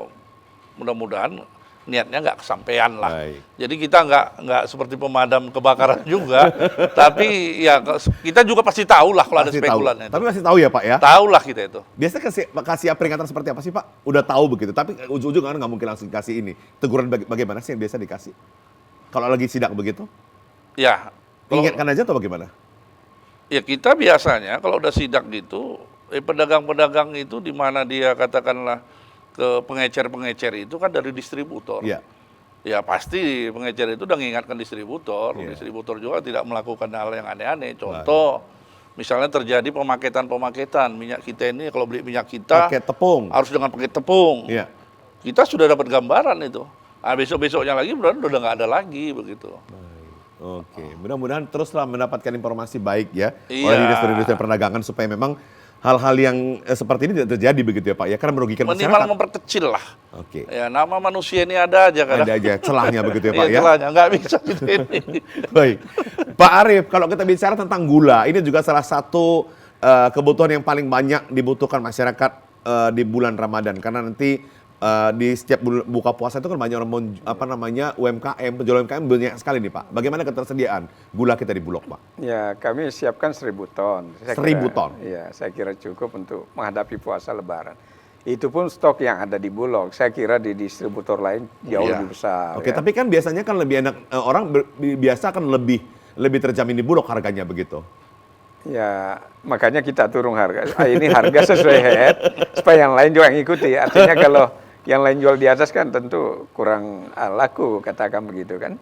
mudah-mudahan niatnya nggak kesampaian lah. Jadi kita nggak seperti pemadam kebakaran juga, tapi ya kita juga pasti tahu lah kalau ada spekulan. Tapi masih tahu ya Pak ya? Tahu lah kita itu. Biasanya kasih peringatan seperti apa sih Pak? Udah tahu begitu, tapi ujung-ujung kan nggak mungkin langsung kasih ini. Teguran bagaimana sih yang biasa dikasih? Kalau lagi sidak begitu? Ya. Ingatkan aja atau bagaimana? Ya kita biasanya kalau udah sidak gitu, pedagang-pedagang itu di mana dia katakanlah ke pengecer-pengecer itu kan dari distributor. Ya pasti pengecer itu udah mengingatkan distributor. Distributor juga tidak melakukan hal yang aneh-aneh. Contoh, misalnya terjadi pemaketan minyak kita ini, kalau beli minyak kita pakai tepung, harus dengan pakai tepung. Kita sudah dapat gambaran itu. Besok-besoknya lagi udah nggak ada lagi begitu. Oke, mudah-mudahan teruslah mendapatkan informasi baik ya oleh Dinas Perindustrian Perdagangan supaya memang hal-hal yang seperti ini tidak terjadi begitu ya Pak ya, karena merugikan masyarakat. Minimal memperkecil lah. Ya nama manusia ini ada aja kadang. Ada aja celahnya begitu ya Pak ya. Celahnya nggak bisa gitu ini. Baik, Pak Arief, kalau kita bicara tentang gula, ini juga salah satu kebutuhan yang paling banyak dibutuhkan masyarakat di bulan Ramadan, karena nanti di setiap buka puasa itu kan banyak orang UMKM, penjual UMKM banyak sekali nih Pak. Bagaimana ketersediaan gula kita di Bulog Pak? Ya kami siapkan 1.000 ton. 1.000 ton? Iya, saya kira cukup untuk menghadapi puasa Lebaran. Itu pun stok yang ada di Bulog, saya kira di distributor lain jauh lebih besar. Oke, tapi kan biasanya kan lebih enak, orang biasa kan lebih terjamin di Bulog harganya begitu. Ya, makanya kita turun harga. Ini harga sesuai head, supaya yang lain juga ngikuti. Artinya kalau yang lain jual di atas kan tentu kurang laku, katakan begitu kan.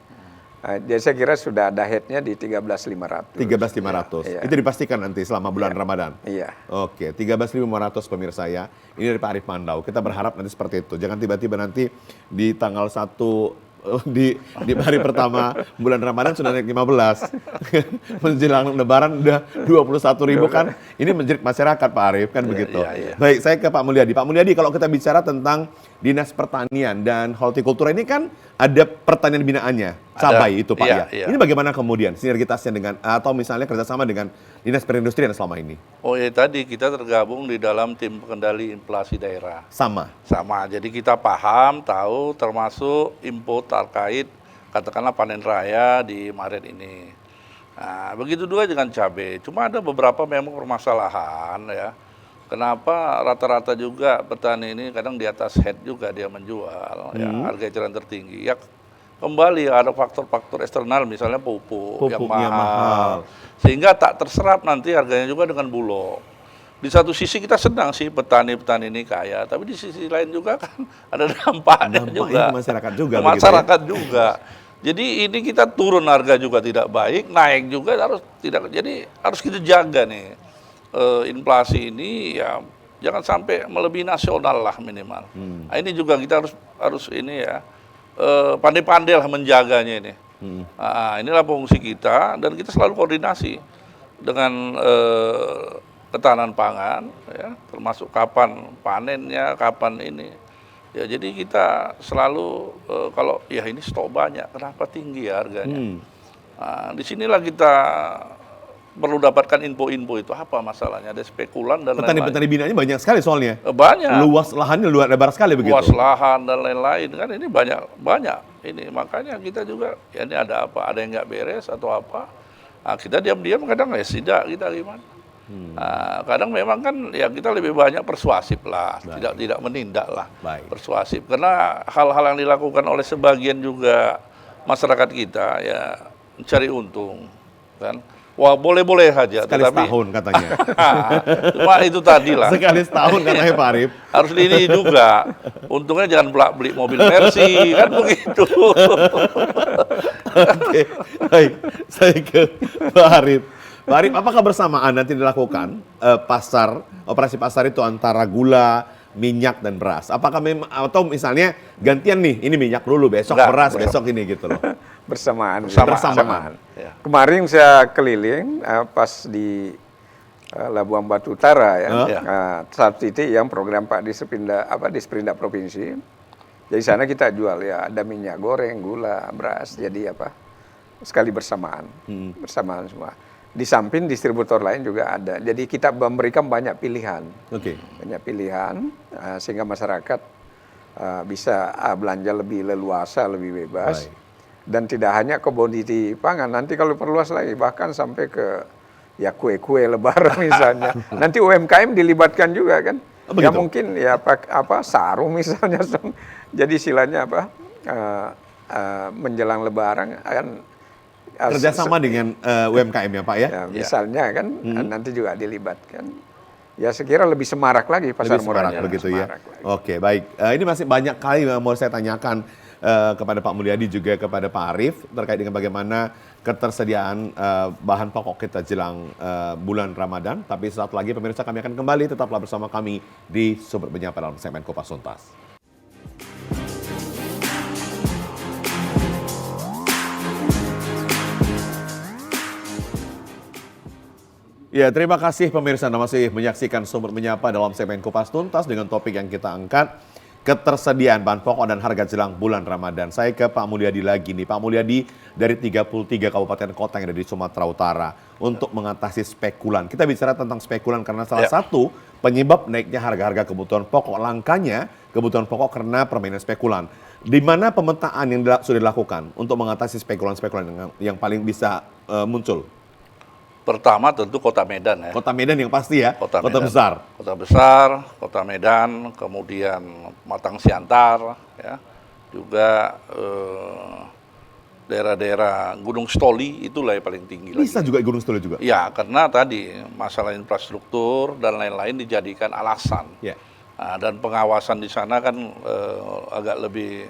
Jadi saya kira sudah ada headnya di 13.500. 13.500. Itu dipastikan nanti selama bulan Ramadan. Iya. Oke, 13.500 pemirsa ya. Ini dari Pak Arief Mandau. Kita berharap nanti seperti itu. Jangan tiba-tiba nanti di tanggal 1 di hari pertama bulan Ramadan sudah naik 15. Menjelang Lebaran udah 21.000 kan. Ini menjerit masyarakat Pak Arief kan begitu. Baik, saya ke Pak Mulyadi. Pak Mulyadi, kalau kita bicara tentang Dinas Pertanian dan Hortikultura ini kan ada pertanian binaannya, cabai itu Pak ya. Ini bagaimana kemudian sinergitasnya dengan atau misalnya kerjasama dengan Dinas Perindustrian selama ini? Tadi kita tergabung di dalam tim pengendali inflasi daerah. Sama. Jadi kita paham, tahu, termasuk info terkait katakanlah panen raya di Maret ini. Nah, begitu juga dengan cabai. Cuma ada beberapa memang permasalahan ya. Kenapa rata-rata juga petani ini kadang di atas head juga dia menjual, ya harga eceran tertinggi. Ya kembali ada faktor-faktor eksternal, misalnya pupuk yang mahal, sehingga tak terserap nanti harganya juga dengan Bulog. di satu sisi kita senang sih petani-petani ini kaya, tapi di sisi lain juga kan ada dampaknya juga. Ke masyarakat juga. Ke masyarakat juga. Jadi ini kita turun harga juga tidak baik, naik juga harus tidak. Jadi harus kita jaga nih inflasi ini ya jangan sampai melebihi nasional lah minimal. Nah, ini juga kita harus ini ya pandai-pandai lah menjaganya ini. Nah, inilah fungsi kita dan kita selalu koordinasi dengan ketahanan pangan, ya, termasuk kapan panennya, kapan ini. Ya, jadi kita selalu kalau ya ini stok banyak, kenapa tinggi ya harganya? Nah, disinilah kita perlu dapatkan info-info itu apa masalahnya, ada spekulan dan lain-lain. Petani-petani binanya banyak sekali soalnya. Banyak. Luas lahannya luar lebar sekali begitu. Luas lahan dan lain-lain kan ini banyak ini, makanya kita juga ya ini ada apa, ada yang nggak beres atau apa. Nah, kita diam-diam kadang ya tidak kita gimana. Nah, kadang memang kan ya kita lebih banyak persuasif lah, tidak menindak lah. Persuasif karena hal-hal yang dilakukan oleh sebagian juga masyarakat kita ya mencari untung kan. Wah, boleh-boleh saja. Sekali setahun katanya. Cuma itu tadi lah. Sekali setahun katanya Pak Arief. Harus ini juga. Untungnya jangan beli mobil Mercy, kan begitu. Oke, baik. Saya ke Pak Arief. Pak Arief, apakah bersamaan nanti dilakukan operasi pasar itu antara gula, minyak dan beras? Apakah memang atau misalnya gantian nih, ini minyak dulu, besok beras, besok ini gitu loh. Bersamaan. Ya. Kemarin saya keliling pas di Labuan Batu Utara ya. Satu titik yang program Pak Disperindak Provinsi. Jadi sana kita jual ya ada minyak goreng, gula, beras. Jadi sekali bersamaan. Bersamaan semua. Di samping distributor lain juga ada. Jadi kita memberikan banyak pilihan. Banyak pilihan sehingga masyarakat bisa belanja lebih leluasa, lebih bebas. Dan tidak hanya komoditi pangan, nanti kalau perluas lagi bahkan sampai ke ya kue-kue lebaran misalnya. Nanti UMKM dilibatkan juga kan. Ya mungkin ya sarung misalnya. Jadi istilahnya menjelang lebaran kan kerjasama dengan UMKM ya Pak ya? Misalnya kan nanti juga dilibatkan. Ya sekira lebih semarak lagi pasar murahnya. Begitu ya. Oke, baik. Ini masih banyak kali yang mau saya tanyakan kepada Pak Mulyadi juga kepada Pak Arief terkait dengan bagaimana ketersediaan bahan pokok kita jelang bulan Ramadan. Tapi sesaat lagi pemirsa kami akan kembali, tetaplah bersama kami di Sumber Menyapa dalam segmen Kupas Tuntas. Ya, terima kasih pemirsa Anda masih menyaksikan Sumber Menyapa dalam segmen Kupas Tuntas dengan topik yang kita angkat, ketersediaan bahan pokok dan harga jelang bulan Ramadan. Saya ke Pak Mulyadi lagi nih. Pak Mulyadi dari 33 kabupaten kota yang ada di Sumatera Utara untuk mengatasi spekulan. Kita bicara tentang spekulan karena salah satu penyebab naiknya harga-harga kebutuhan pokok, langkanya kebutuhan pokok karena permainan spekulan. Di mana pemetaan yang sudah dilakukan untuk mengatasi spekulan-spekulan yang paling bisa muncul? Pertama tentu Kota Medan ya. Kota Medan yang pasti ya, kota besar. Kota besar, Kota Medan, kemudian Matang Siantar, ya, juga daerah-daerah Gunung Stoli itulah yang paling tinggi. Bisa lagi. Juga Gunung Stoli juga? Ya, karena tadi masalah infrastruktur dan lain-lain dijadikan alasan. Ya. Nah, dan pengawasan di sana kan agak lebih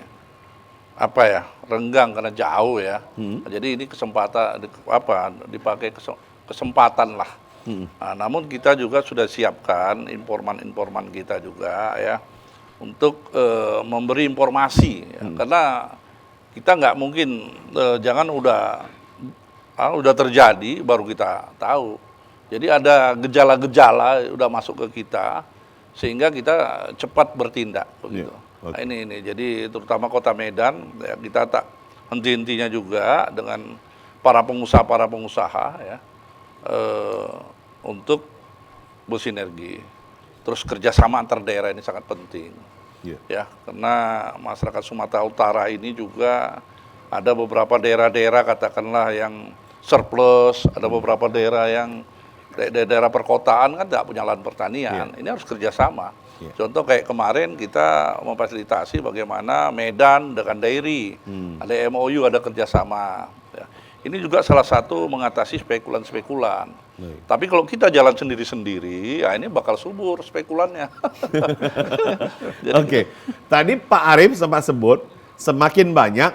renggang karena jauh ya. Jadi ini kesempatan dipakai kesempatan lah. Nah, namun kita juga sudah siapkan informan-informan kita juga ya untuk memberi informasi ya. Karena kita nggak mungkin jangan udah terjadi baru kita tahu. Jadi ada gejala-gejala udah masuk ke kita sehingga kita cepat bertindak begitu. Nah, ini jadi terutama Kota Medan ya, kita tak henti-hentinya juga dengan para pengusaha ya. Untuk bersinergi, terus kerjasama antar daerah ini sangat penting, ya karena masyarakat Sumatera Utara ini juga ada beberapa daerah-daerah katakanlah yang surplus, ada beberapa daerah yang daerah perkotaan kan tidak punya lahan pertanian, ini harus kerjasama. Contoh kayak kemarin kita memfasilitasi bagaimana Medan dengan dairy, ada MOU, ada kerjasama. Ya. ini juga salah satu mengatasi spekulan-spekulan. Tapi kalau kita jalan sendiri-sendiri, ya ini bakal subur spekulannya. Oke, tadi Pak Arief sempat sebut semakin banyak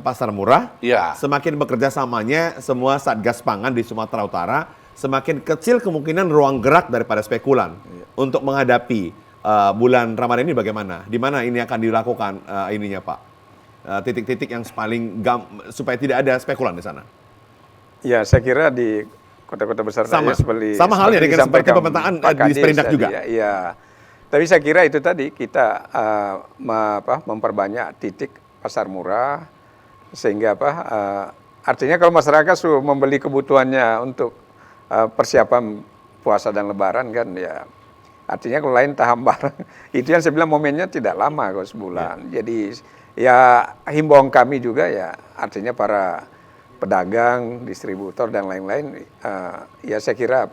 pasar murah, Ya. semakin bekerja samanya semua satgas pangan di Sumatera Utara, semakin kecil kemungkinan ruang gerak daripada spekulan untuk menghadapi bulan Ramadan ini bagaimana? Di mana ini akan dilakukan ininya Pak? Titik-titik yang paling supaya tidak ada spekulan di sana. Ya, saya kira di kota-kota besar Sama. seperti Sama halnya dengan seperti disampaikan pemetaan Pak di Kadis Sperindak tadi, juga. Ya. Tapi saya kira itu tadi kita memperbanyak titik pasar murah sehingga artinya kalau masyarakat sudah membeli kebutuhannya untuk persiapan puasa dan Lebaran kan ya. Artinya kalau lain tahap barang itu yang saya bilang momennya tidak lama kok sebulan. Jadi ya himbauan kami juga ya artinya para pedagang, distributor dan lain-lain, ya saya kira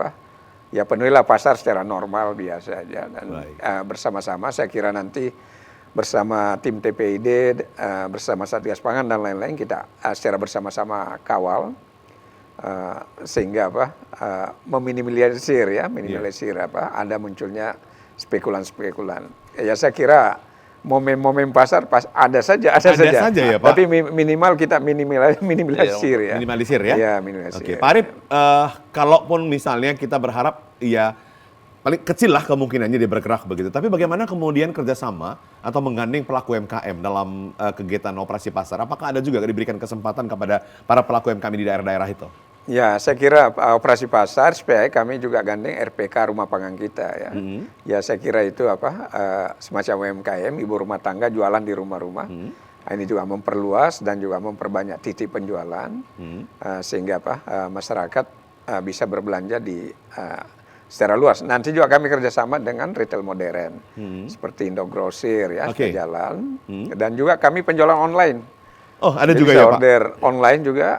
ya penuhilah pasar secara normal biasa aja dan bersama-sama saya kira nanti bersama tim TPID, bersama Satgas Pangan dan lain-lain kita secara bersama-sama kawal sehingga minimalisir ada munculnya spekulan-spekulan. Ya saya kira momen-momen pasar ada saja ya, Pak. Tapi minimal kita minimalisir ya. Minimalisir ya. Ya, minimalisir. Oke, Pak Arief, kalaupun misalnya kita berharap ya paling kecil lah kemungkinannya dia bergerak begitu. Tapi bagaimana kemudian kerjasama atau menggandeng pelaku UMKM dalam kegiatan operasi pasar? Apakah ada juga diberikan kesempatan kepada para pelaku UMKM di daerah-daerah itu? Ya, saya kira operasi pasar supaya kami juga gandeng RPK rumah pangan kita ya. Ya, saya kira itu semacam UMKM, ibu rumah tangga jualan di rumah-rumah. Ini juga memperluas dan juga memperbanyak titik penjualan sehingga masyarakat bisa berbelanja secara luas. Nanti juga kami kerjasama dengan retail modern seperti Indogrosir ya, jalan dan juga kami penjualan online. Oh, ada jadi juga bisa ya Pak? order online juga,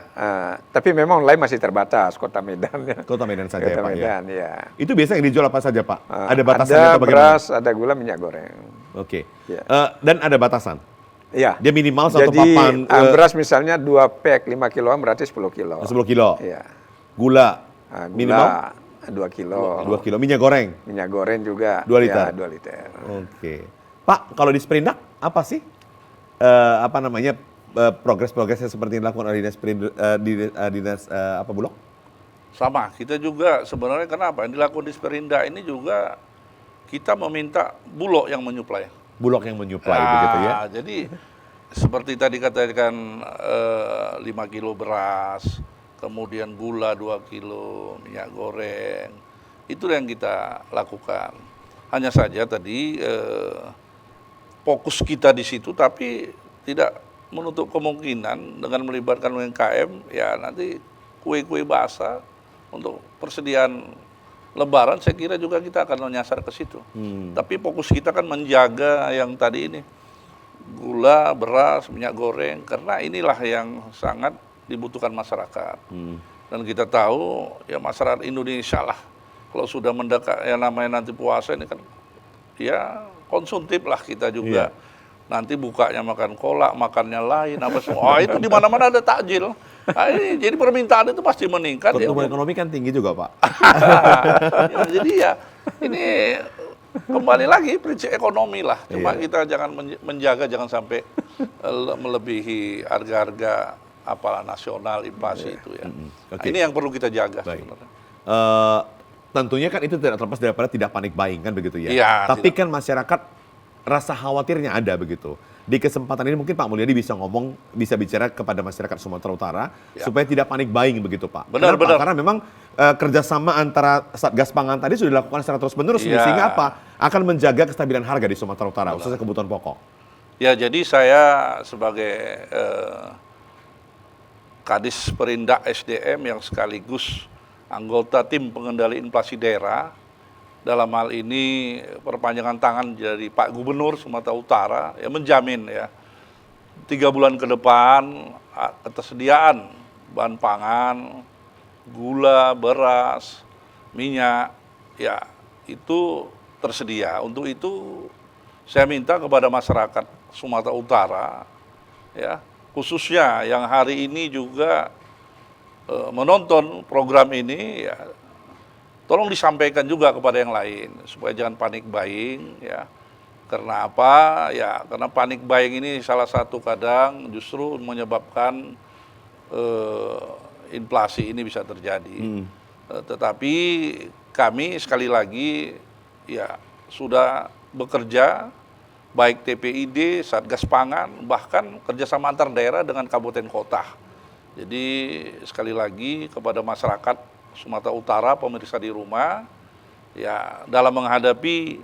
tapi memang online masih terbatas, Kota Medan. Kota Medan saja Kota ya Pak Medan, ya? Itu biasanya yang dijual apa saja Pak? Ada batasannya ada atau bagaimana? beras, ada gula, minyak goreng. Oke. Ya. Dan ada batasan? Iya. Dia minimal satu Jadi, papan. beras misalnya 2 pack 5 kiloan berarti 10 kilo. 10 kilo? Iya. Gula? Gula minimal? 2 kilo. 2 kilo. Minyak goreng? Minyak goreng juga. 2 liter? Ya, 2 liter. Oke. Pak, kalau di Sperindak apa sih? Progres-progresnya seperti yang dilakukan oleh dinas Bulog? Sama, kita juga sebenarnya kenapa? Yang dilakukan di Sperindak ini juga kita meminta Bulog yang menyuplai. Bulog yang menyuplai begitu ya? Jadi seperti tadi katakan 5 kilo beras, kemudian gula 2 kilo, minyak goreng, itu yang kita lakukan. Hanya saja tadi fokus kita di situ, tapi tidak menutup kemungkinan dengan melibatkan UMKM, ya nanti kue-kue basah untuk persediaan Lebaran, saya kira juga kita akan menyasar ke situ. Tapi fokus kita kan menjaga yang tadi ini, gula, beras, minyak goreng, karena inilah yang sangat dibutuhkan masyarakat. Dan kita tahu ya masyarakat Indonesia lah, kalau sudah mendekat yang namanya nanti puasa ini kan, ya konsumtif lah kita juga. Nanti bukanya makan kolak, makannya lain, apa semua. Itu di mana-mana ada takjil. Nah, ini, jadi permintaan itu pasti meningkat. Pertumbuhan ekonomi kan tinggi juga, Pak. Jadi ya ini kembali lagi prinsip ekonomi lah. Cuma kita jangan menjaga, jangan sampai melebihi harga-harga apalah nasional, inflasi itu ya. Ini yang perlu kita jaga sebenarnya. Tentunya kan itu tidak terlepas daripada tidak panik buying kan begitu ya. Tapi kan masyarakat rasa khawatirnya ada begitu. Di kesempatan ini mungkin Pak Mulyadi bisa bicara kepada masyarakat Sumatera Utara supaya tidak panik buying begitu Pak. Benar. Karena memang kerjasama antara Satgas Pangan tadi sudah dilakukan secara terus-menerus sehingga apa? Akan menjaga kestabilan harga di Sumatera Utara khususnya kebutuhan pokok. Ya, jadi saya sebagai Kadis Perindak SDM yang sekaligus anggota tim pengendali inflasi daerah, dalam hal ini perpanjangan tangan dari Pak Gubernur Sumatera Utara ya menjamin ya 3 bulan ke depan ketersediaan bahan pangan, gula, beras, minyak ya itu tersedia. Untuk itu saya minta kepada masyarakat Sumatera Utara ya khususnya yang hari ini juga menonton program ini, ya tolong disampaikan juga kepada yang lain supaya jangan panik buying, ya. Karena apa? Ya karena panik buying ini salah satu kadang justru menyebabkan inflasi ini bisa terjadi. Tetapi kami sekali lagi ya sudah bekerja baik TPID, Satgas Pangan, bahkan kerjasama antar daerah dengan kabupaten kota. Jadi sekali lagi kepada masyarakat Sumatera Utara, pemirsa di rumah, ya dalam menghadapi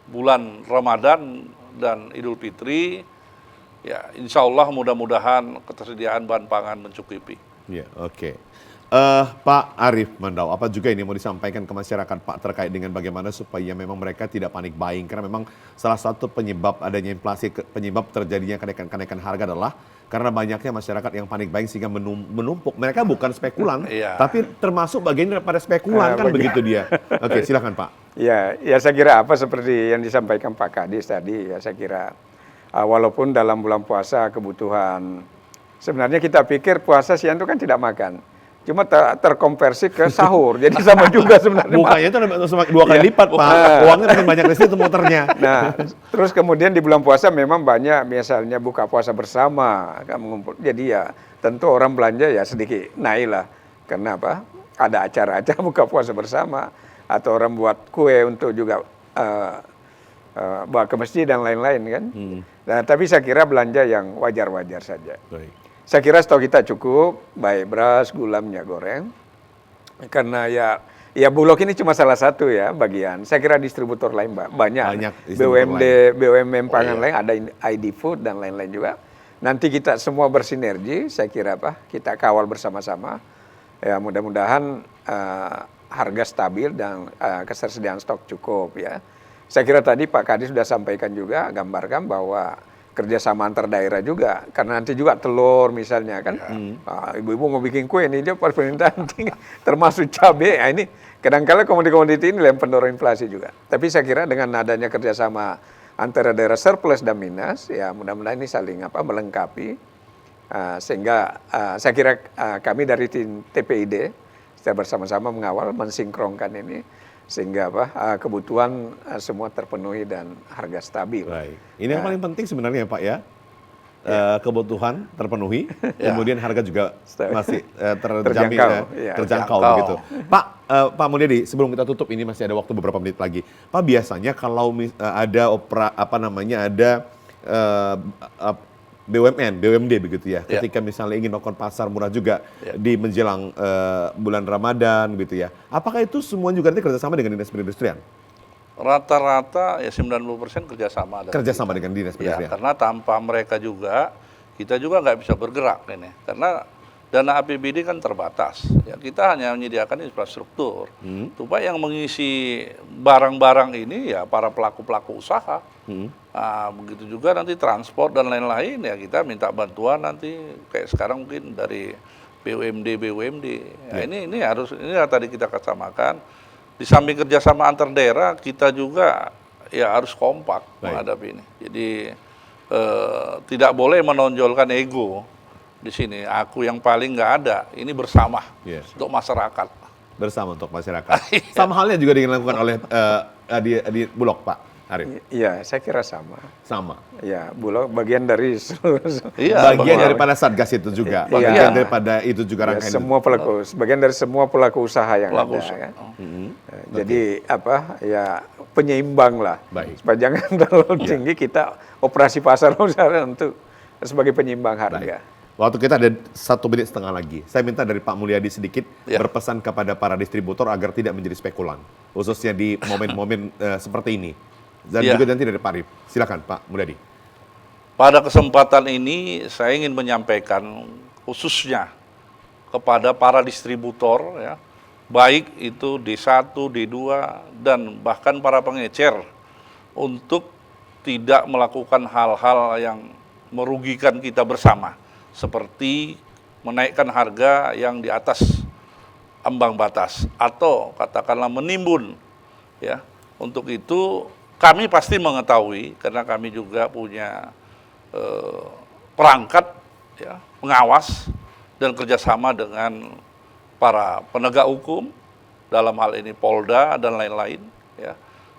bulan Ramadan dan Idul Fitri, ya insya Allah mudah-mudahan ketersediaan bahan pangan mencukupi. Ya, oke. Pak Arief Mandau, apa juga ini mau disampaikan ke masyarakat Pak terkait dengan bagaimana supaya memang mereka tidak panik buying, karena memang salah satu penyebab adanya inflasi, penyebab terjadinya kenaikan harga adalah karena banyaknya masyarakat yang panik buying sehingga menumpuk. Mereka bukan spekulan, tapi termasuk bagian daripada spekulan kan begitu dia. Oke, silakan Pak. Ya saya kira apa seperti yang disampaikan Pak Kadis tadi, ya saya kira walaupun dalam bulan puasa kebutuhan, sebenarnya kita pikir puasa siang itu kan tidak makan. Cuma terkonversi ke sahur, jadi sama juga sebenarnya. Bukanya itu 2 kali lipat, Pak. Uangnya makin banyak di situ muternya. Nah, terus kemudian di bulan puasa memang banyak misalnya buka puasa bersama, kan mengumpul. Jadi ya tentu orang belanja ya sedikit naik lah. Karena apa? Ada acara-acara buka puasa bersama, atau orang buat kue untuk juga bawa ke masjid dan lain-lain kan. Nah, tapi saya kira belanja yang wajar-wajar saja. Baik. Saya kira stok kita cukup, baik beras, gula, minyak goreng. Karena ya Bulog ini cuma salah satu ya bagian. Saya kira distributor lain banyak BUMN pangan lain, ada ID Food dan lain-lain juga. Nanti kita semua bersinergi, saya kira kita kawal bersama-sama. Ya mudah-mudahan harga stabil dan ketersediaan stok cukup ya. Saya kira tadi Pak Kadis sudah sampaikan juga, gambarkan bahwa kerjasama antar daerah juga, karena nanti juga telur misalnya kan, ibu-ibu mau bikin kue ini dia pemerintahan termasuk cabai, nah, ini kadang-kadang komoditi ini yang pendorong inflasi juga. Tapi saya kira dengan adanya kerjasama antara daerah surplus dan minus, ya mudah-mudahan ini saling melengkapi, sehingga saya kira kami dari tim TPID kita bersama-sama mengawal mensinkronkan ini. Sehingga kebutuhan semua terpenuhi dan harga stabil. Baik. Ini yang paling penting sebenarnya Pak ya. Kebutuhan terpenuhi, kemudian harga juga masih terjangkau begitu. Pak Mulyadi, sebelum kita tutup ini masih ada waktu beberapa menit lagi. Pak, biasanya kalau ada BUMN, BUMD begitu ya, ketika misalnya ingin melakukan pasar murah juga di menjelang bulan Ramadan gitu ya, apakah itu semua juga nanti kerjasama dengan Dinas Perindustrian? Rata-rata ya 90% kerjasama dengan Dinas Perindustrian. Ya, karena tanpa mereka juga, kita juga nggak bisa bergerak ini. Karena dana APBD kan terbatas. Ya, kita hanya menyediakan infrastruktur. Supaya yang mengisi barang-barang ini ya para pelaku-pelaku usaha. Nah, begitu juga nanti transport dan lain-lain ya kita minta bantuan nanti kayak sekarang mungkin dari BUMD. Ya, ini harus tadi kita kesamakan. Di samping kerjasama antar daerah kita juga ya harus kompak menghadapi ini. Jadi tidak boleh menonjolkan ego di sini. Aku yang paling nggak ada. Ini bersama untuk masyarakat. Bersama untuk masyarakat. Sama halnya juga dilakukan oleh di Bulog, Pak Arief. Iya, saya kira sama. Sama. Ya, Bulog bagian dari bagian daripada Satgas itu juga. Bagian daripada itu juga rangkaian. Semua pelaku, bagian dari semua pelaku usaha yang ada. Kan? Jadi ya penyeimbang lah. Supaya jangan terlalu tinggi kita operasi pasar untuk sebagai penyeimbang harga. Waktu kita ada 1,5 menit lagi. Saya minta dari Pak Mulyadi sedikit berpesan kepada para distributor agar tidak menjadi spekulan, khususnya di momen-momen seperti ini. Dan juga nanti dari Pak Arief. Silakan Pak Mulyadi. Pada kesempatan ini saya ingin menyampaikan khususnya kepada para distributor ya, baik itu D1, D2 dan bahkan para pengecer untuk tidak melakukan hal-hal yang merugikan kita bersama. Seperti menaikkan harga yang di atas ambang batas atau katakanlah menimbun ya. Untuk itu kami pasti mengetahui karena kami juga punya perangkat ya, pengawas dan kerjasama dengan para penegak hukum, dalam hal ini Polda dan lain-lain. Ya.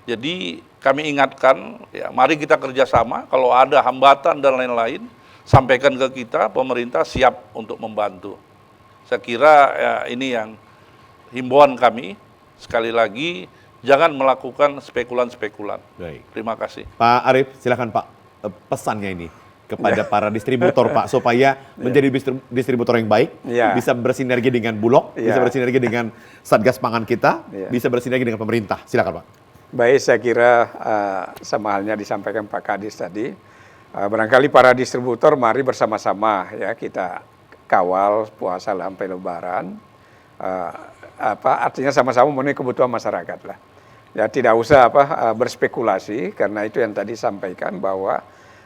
Jadi kami ingatkan, ya, mari kita kerjasama, kalau ada hambatan dan lain-lain, sampaikan ke kita, pemerintah siap untuk membantu. Saya kira ya, ini yang himbauan kami, sekali lagi, jangan melakukan spekulan-spekulan. Baik. Terima kasih. Pak Arief, silakan Pak, pesannya ini kepada para distributor Pak, supaya menjadi distributor yang baik, bisa bersinergi dengan Bulog, bisa bersinergi dengan Satgas Pangan kita, bisa bersinergi dengan pemerintah. Silakan Pak. Baik, saya kira sama halnya disampaikan Pak Kadis tadi, barangkali para distributor mari bersama-sama ya kita kawal puasa sampai Lebaran, artinya sama-sama memenuhi kebutuhan masyarakat lah. Ya tidak usah berspekulasi, karena itu yang tadi sampaikan bahwa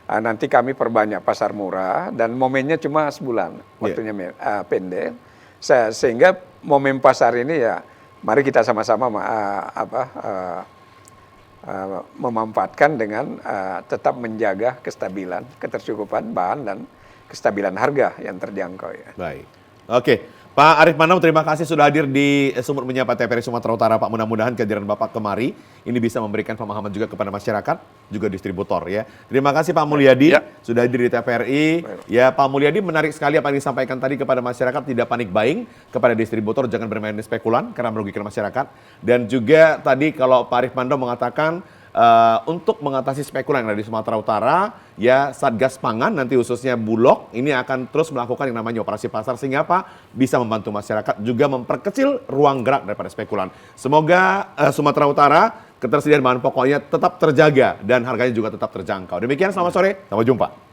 nanti kami perbanyak pasar murah dan momennya cuma sebulan, waktunya pendek, sehingga momen pasar ini ya mari kita sama-sama memanfaatkan dengan tetap menjaga kestabilan, ketercukupan bahan dan kestabilan harga yang terjangkau ya. Baik. Oke, Pak Arief Manam, terima kasih sudah hadir di Sumut Menyapa TVRI Sumatera Utara, Pak. Mudah-mudahan kehadiran Bapak kemari ini bisa memberikan pemahaman juga kepada masyarakat, juga distributor ya. Terima kasih Pak Mulyadi sudah hadir di TVRI. Ya, Pak Mulyadi, menarik sekali apa yang disampaikan tadi kepada masyarakat, tidak panik buying, kepada distributor jangan bermain spekulan karena merugikan masyarakat. Dan juga tadi kalau Pak Arief Manam mengatakan untuk mengatasi spekulan yang ada di Sumatera Utara, ya Satgas Pangan nanti khususnya Bulog ini akan terus melakukan yang namanya operasi pasar, sehingga apa? Bisa membantu masyarakat juga memperkecil ruang gerak daripada spekulan. Semoga Sumatera Utara ketersediaan bahan pokoknya tetap terjaga dan harganya juga tetap terjangkau. Demikian, selamat sore, sampai jumpa.